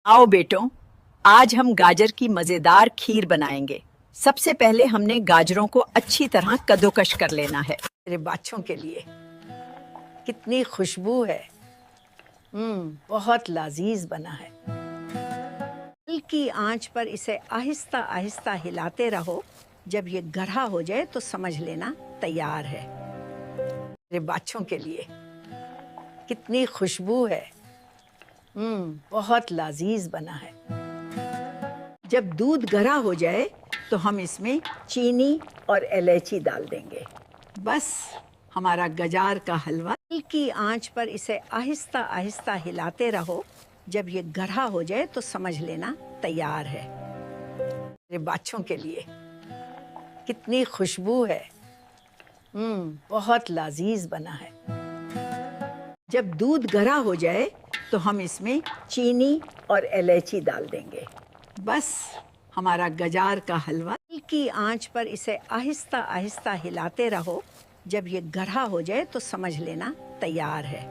आओ बेटों, आज हम गाजर की मजेदार खीर बनाएंगे। सबसे पहले हमने गाजरों को अच्छी तरह कद्दूकश कर लेना है। मेरे बच्चों के लिए कितनी खुशबू है। बहुत लजीज बना है। हल्की आंच पर इसे आहिस्ता आहिस्ता हिलाते रहो। जब ये गाढ़ा हो जाए तो समझ लेना तैयार है। मेरे बच्चों के लिए कितनी खुशबू है। बहुत लजीज बना है। जब दूध गाढ़ा हो जाए तो हम इसमें चीनी और इलायची डाल देंगे। बस हमारा गजार का हलवा। हल्की आंच पर इसे आहिस्ता आहिस्ता हिलाते रहो। जब ये गाढ़ा हो जाए तो समझ लेना तैयार है। मेरे बच्चों के लिए कितनी खुशबू है। बहुत लजीज बना है। जब दूध गाढ़ा हो जाए तो हम इसमें चीनी और इलायची डाल देंगे। बस हमारा गजार का हलवा। हल्की आंच पर इसे आहिस्ता आहिस्ता हिलाते रहो। जब ये गाढ़ा हो जाए तो समझ लेना तैयार है।